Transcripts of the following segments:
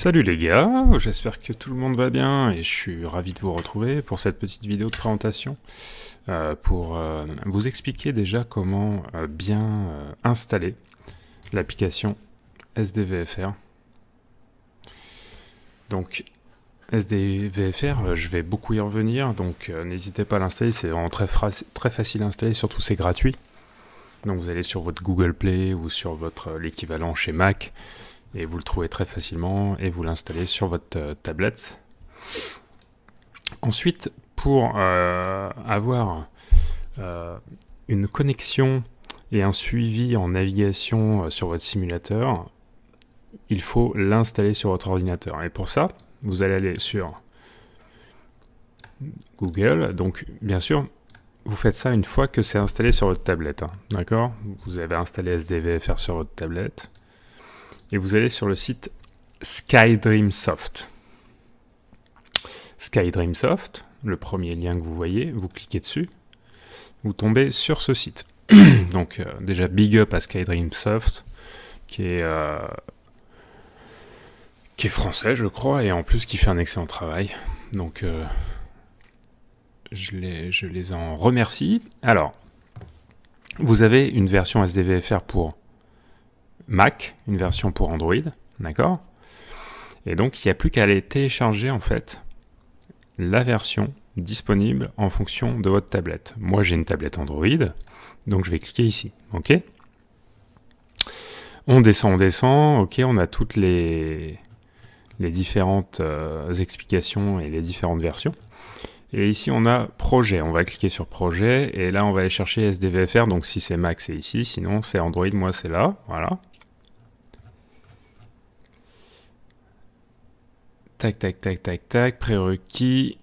Salut les gars, j'espère que tout le monde va bien et je suis ravi de vous retrouver pour cette petite vidéo de présentation pour vous expliquer déjà comment bien installer l'application SDVFR. Donc SDVFR, je vais beaucoup y revenir, donc n'hésitez pas à l'installer, c'est vraiment très facile à installer, surtout c'est gratuit. Donc vous allez sur votre Google Play ou sur l'équivalent chez Mac, et vous le trouvez très facilement et vous l'installez sur votre tablette. Ensuite, pour avoir une connexion et un suivi en navigation sur votre simulateur, il faut l'installer sur votre ordinateur. Et pour ça, vous allez aller sur Google. Donc, bien sûr, vous faites ça une fois que c'est installé sur votre tablette. D'accord ? Vous avez installé SDVFR sur votre tablette. Et vous allez sur le site SkyDreamSoft. SkyDreamSoft, le premier lien que vous voyez, vous cliquez dessus, vous tombez sur ce site. Donc déjà big up à SkyDreamSoft, qui est français je crois, et en plus qui fait un excellent travail. Donc je les en remercie. Alors, vous avez une version SDVFR pour Mac, une version pour Android, d'accord? Et donc, il n'y a plus qu'à aller télécharger, en fait, la version disponible en fonction de votre tablette. Moi, j'ai une tablette Android, donc je vais cliquer ici, ok? On descend, ok, on a toutes les différentes explications et les différentes versions. Et ici, on a projet. On va cliquer sur projet, et là, on va aller chercher SDVFR. Donc, si c'est Mac, c'est ici. Sinon, c'est Android, moi, c'est là. Voilà. Tac, tac, tac, tac, tac. Prérequis.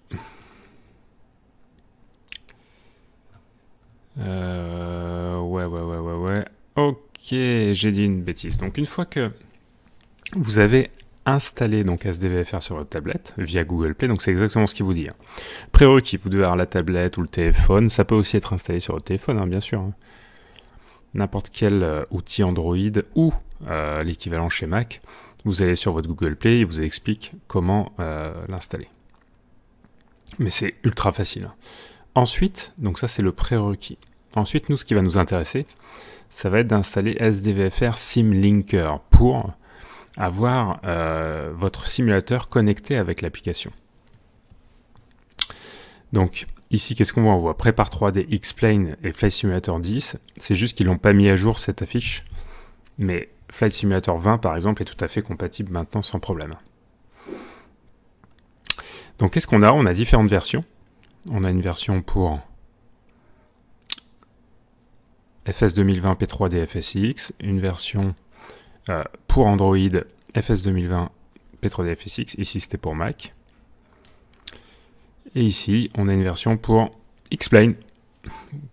Ouais. Ok, j'ai dit une bêtise. Donc, une fois que vous avez installé donc SDVFR sur votre tablette via Google Play, donc c'est exactement ce qu'il vous dit. Prérequis, vous devez avoir la tablette ou le téléphone. Ça peut aussi être installé sur votre téléphone, bien sûr. N'importe quel outil Android ou l'équivalent chez Mac. Vous allez sur votre Google Play et vous explique comment l'installer. Mais c'est ultra facile. Ensuite, donc ça c'est le prérequis. Ensuite, nous, ce qui va nous intéresser, ça va être d'installer SDVFR SimLinker pour avoir votre simulateur connecté avec l'application. Donc ici, qu'est-ce qu'on voit? On voit Prépare 3D, X-Plane et Flight Simulator 10. C'est juste qu'ils n'ont pas mis à jour cette affiche. Mais Flight Simulator 20, par exemple, est tout à fait compatible maintenant sans problème. Donc qu'est-ce qu'on a? On a différentes versions. On a une version pour FS 2020 P3D FSX, une version pour Android FS 2020 P3D FSX, ici c'était pour Mac. Et ici, on a une version pour X-Plane,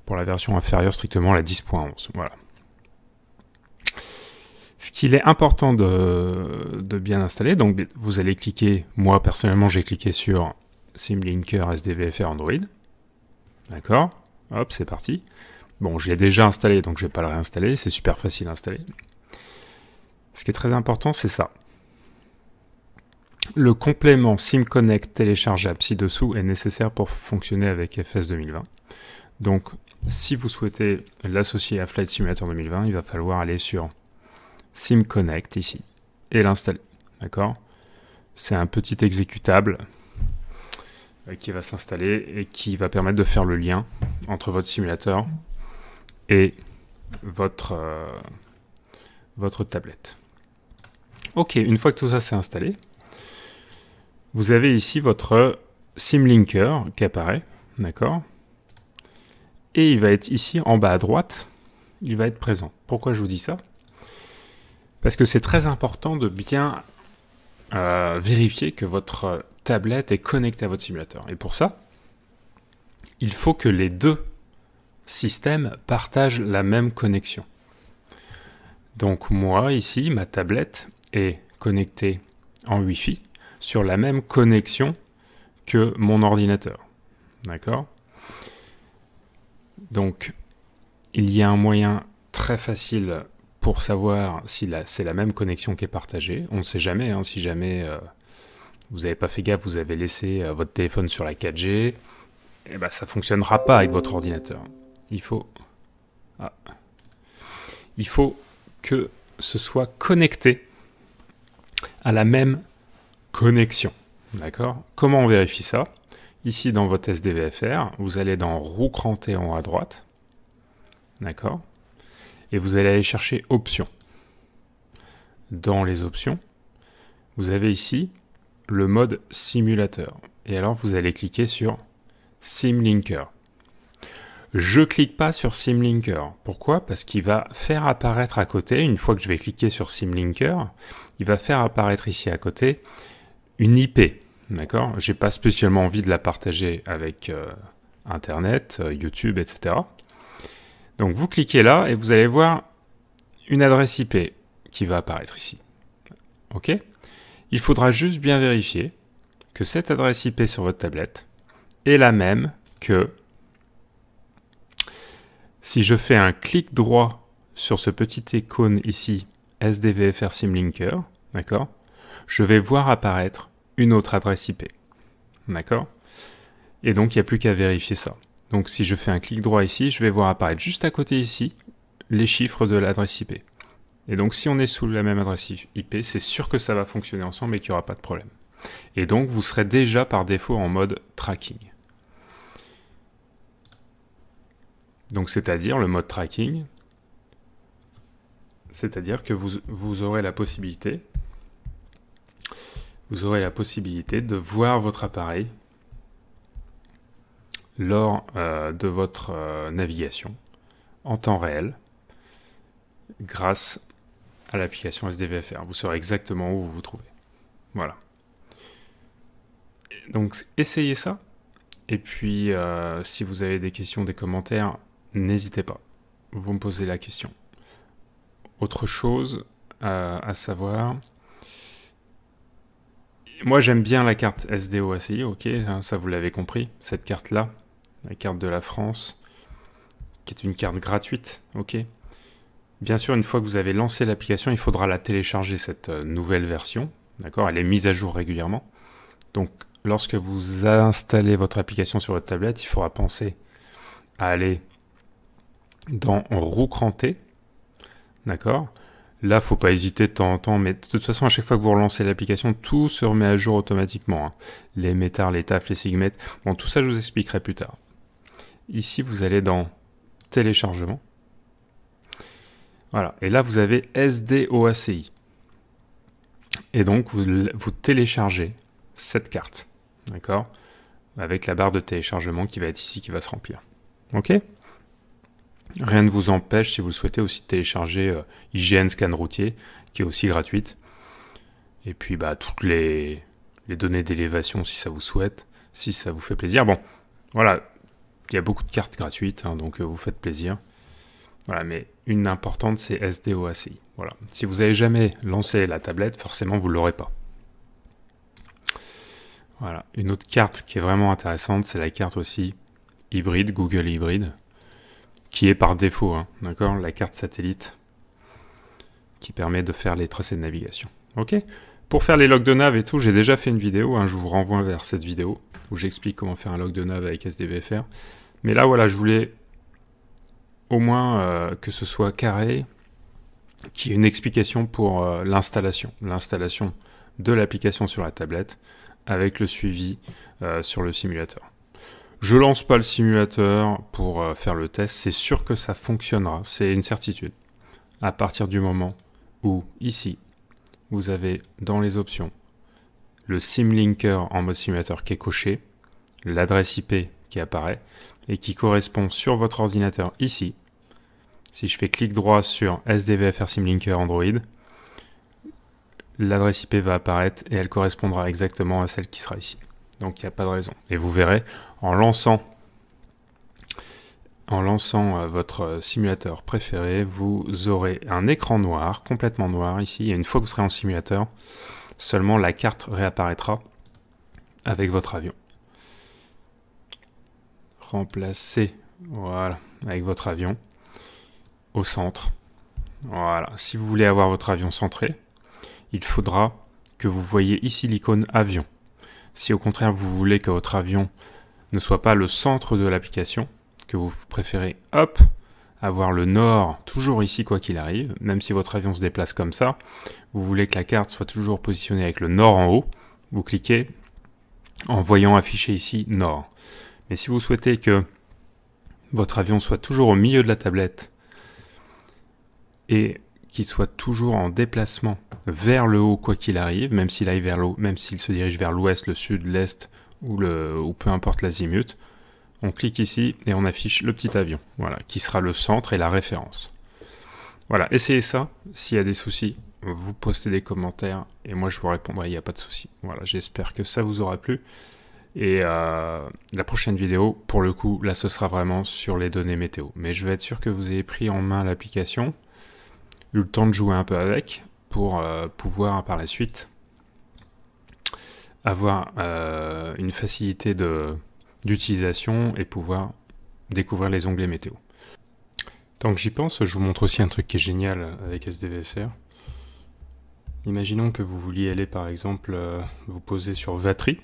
pour la version inférieure strictement, la 10.11. Voilà. Ce qu'il est important de bien installer, donc vous allez cliquer, moi personnellement j'ai cliqué sur SimLinker SDVFR Android. D'accord? Hop, c'est parti. Bon, je l'ai déjà installé, donc je ne vais pas le réinstaller, c'est super facile à installer. Ce qui est très important, c'est ça. Le complément SimConnect téléchargeable ci-dessous est nécessaire pour fonctionner avec FS 2020. Donc, si vous souhaitez l'associer à Flight Simulator 2020, il va falloir aller sur SimConnect ici et l'installer. D'accord? C'est un petit exécutable qui va s'installer et qui va permettre de faire le lien entre votre simulateur et votre tablette. Ok, une fois que tout ça s'est installé, vous avez ici votre SimLinker qui apparaît, d'accord? Et il va être ici en bas à droite, il va être présent. Pourquoi je vous dis ça? Parce que c'est très important de bien vérifier que votre tablette est connectée à votre simulateur. Et pour ça, il faut que les deux systèmes partagent la même connexion. Donc moi, ici, ma tablette est connectée en Wi-Fi sur la même connexion que mon ordinateur. D'accord? Donc, il y a un moyen très facile pour savoir si c'est la même connexion qui est partagée. On ne sait jamais, hein, si jamais vous n'avez pas fait gaffe, vous avez laissé votre téléphone sur la 4G, et ben, ça ne fonctionnera pas avec votre ordinateur. Il faut que ce soit connecté à la même connexion. D'accord? Comment on vérifie ça? Ici, dans votre SDVFR, vous allez dans roue crantée en haut à droite. D'accord? Et vous allez aller chercher Options. Dans les options, vous avez ici le mode simulateur. Et alors, vous allez cliquer sur SimLinker. Je ne clique pas sur SimLinker. Pourquoi? Parce qu'il va faire apparaître à côté, une fois que je vais cliquer sur SimLinker, il va faire apparaître ici à côté une IP. D'accord? J'ai pas spécialement envie de la partager avec Internet, YouTube, etc. Donc vous cliquez là et vous allez voir une adresse IP qui va apparaître ici. Ok? Il faudra juste bien vérifier que cette adresse IP sur votre tablette est la même que si je fais un clic droit sur ce petit icône ici, SDVFR SimLinker, d'accord? Je vais voir apparaître une autre adresse IP. D'accord? Et donc, il n'y a plus qu'à vérifier ça. Donc, si je fais un clic droit ici, je vais voir apparaître juste à côté ici les chiffres de l'adresse IP. Et donc, si on est sous la même adresse IP, c'est sûr que ça va fonctionner ensemble et qu'il n'y aura pas de problème. Et donc, vous serez déjà par défaut en mode tracking. Donc, c'est-à-dire le mode tracking, c'est-à-dire que vous aurez la possibilité de voir votre appareil lors de votre navigation en temps réel grâce à l'application SDVFR. Vous saurez exactement où vous vous trouvez. Voilà. Donc, essayez ça. Et puis, si vous avez des questions, des commentaires, n'hésitez pas. Vous me posez la question. Autre chose à savoir... Moi, j'aime bien la carte SDOACI, ok, ça vous l'avez compris, cette carte-là, la carte de la France, qui est une carte gratuite, ok. Bien sûr, une fois que vous avez lancé l'application, il faudra la télécharger, cette nouvelle version, d'accord, elle est mise à jour régulièrement. Donc, lorsque vous installez votre application sur votre tablette, il faudra penser à aller dans roue crantée, d'accord. Là, faut pas hésiter de temps en temps, mais de toute façon, à chaque fois que vous relancez l'application, tout se remet à jour automatiquement. Hein. Les métars, les tafs, les sigmets. Bon, tout ça, je vous expliquerai plus tard. Ici, vous allez dans téléchargement. Voilà. Et là, vous avez SDOACI. Et donc, vous téléchargez cette carte. D'accord? Avec la barre de téléchargement qui va être ici, qui va se remplir. OK? Rien ne vous empêche, si vous le souhaitez, aussi de télécharger IGN Scan Routier, qui est aussi gratuite. Et puis, toutes les données d'élévation, si ça vous souhaite, si ça vous fait plaisir. Bon, voilà, il y a beaucoup de cartes gratuites, hein, donc vous faites plaisir. Voilà, mais une importante, c'est SDOACI. Voilà. Si vous n'avez jamais lancé la tablette, forcément, vous ne l'aurez pas. Voilà. Une autre carte qui est vraiment intéressante, c'est la carte aussi hybride, Google Hybride, qui est par défaut, hein, d'accord, la carte satellite qui permet de faire les tracés de navigation. Ok. Pour faire les logs de nav et tout, j'ai déjà fait une vidéo, hein, je vous renvoie vers cette vidéo où j'explique comment faire un log de nav avec SDVFR. Mais là, voilà, je voulais au moins que ce soit carré, qu'il y ait une explication pour l'installation de l'application sur la tablette avec le suivi sur le simulateur. Je lance pas le simulateur pour faire le test, c'est sûr que ça fonctionnera, c'est une certitude. À partir du moment où, ici, vous avez dans les options le SimLinker en mode simulateur qui est coché, l'adresse IP qui apparaît et qui correspond sur votre ordinateur ici. Si je fais clic droit sur SDVFR SimLinker Android, l'adresse IP va apparaître et elle correspondra exactement à celle qui sera ici. Donc il n'y a pas de raison. Et vous verrez, en lançant votre simulateur préféré, vous aurez un écran noir, complètement noir ici. Et une fois que vous serez en simulateur, seulement la carte réapparaîtra avec votre avion. Remplacez, voilà, avec votre avion au centre. Voilà, si vous voulez avoir votre avion centré, il faudra que vous voyez ici l'icône avion. Si au contraire vous voulez que votre avion ne soit pas le centre de l'application, que vous préférez, hop, avoir le nord toujours ici quoi qu'il arrive, même si votre avion se déplace comme ça, vous voulez que la carte soit toujours positionnée avec le nord en haut, vous cliquez en voyant afficher ici nord. Mais si vous souhaitez que votre avion soit toujours au milieu de la tablette et qu'il soit toujours en déplacement vers le haut quoi qu'il arrive, même s'il aille vers l'eau, même s'il se dirige vers l'ouest, le sud, l'est ou peu importe l'azimut, on clique ici et on affiche le petit avion, voilà, qui sera le centre et la référence. Voilà, essayez ça. S'il y a des soucis, vous postez des commentaires et moi je vous répondrai, il n'y a pas de souci. Voilà, j'espère que ça vous aura plu. Et la prochaine vidéo, pour le coup, là ce sera vraiment sur les données météo. Mais je vais être sûr que vous ayez pris en main l'application, eu le temps de jouer un peu avec, pour pouvoir par la suite avoir une facilité d'utilisation et pouvoir découvrir les onglets météo. Tant que j'y pense, je vous montre aussi un truc qui est génial avec SDVFR. Imaginons que vous vouliez aller par exemple vous poser sur Vatry.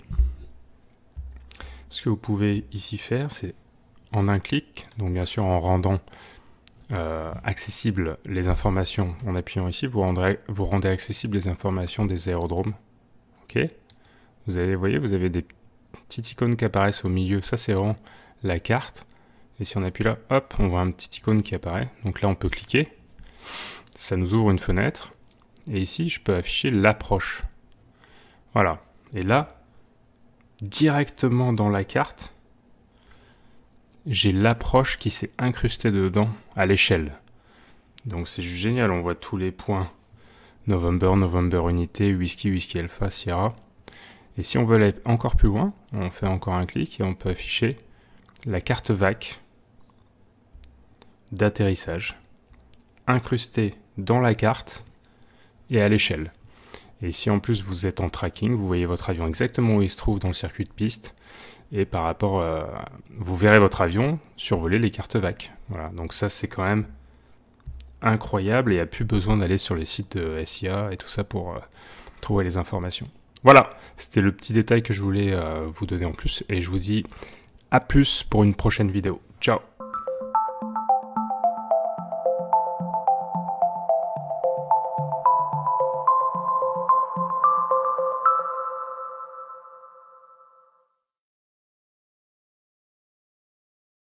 Ce que vous pouvez ici faire, c'est en un clic, donc bien sûr en rendant accessibles les informations, en appuyant ici, vous rendez accessibles les informations des aérodromes. Ok, vous voyez, vous avez des petites icônes qui apparaissent au milieu, ça c'est vraiment la carte. Et si on appuie là, hop, on voit un petit icône qui apparaît. Donc là, on peut cliquer. Ça nous ouvre une fenêtre. Et ici, je peux afficher l'approche. Voilà. Et là, directement dans la carte, j'ai l'approche qui s'est incrustée dedans à l'échelle. Donc c'est juste génial. On voit tous les points. November, November Unité, Whiskey, Whiskey Alpha, Sierra. Et si on veut aller encore plus loin, on fait encore un clic et on peut afficher la carte VAC d'atterrissage incrustée dans la carte et à l'échelle. Et si en plus vous êtes en tracking, vous voyez votre avion exactement où il se trouve dans le circuit de piste et par rapport, vous verrez votre avion survoler les cartes VAC. Voilà, donc ça c'est quand même incroyable et il n'y a plus besoin d'aller sur les sites de SIA et tout ça pour trouver les informations. Voilà, c'était le petit détail que je voulais vous donner en plus et je vous dis à plus pour une prochaine vidéo. Ciao!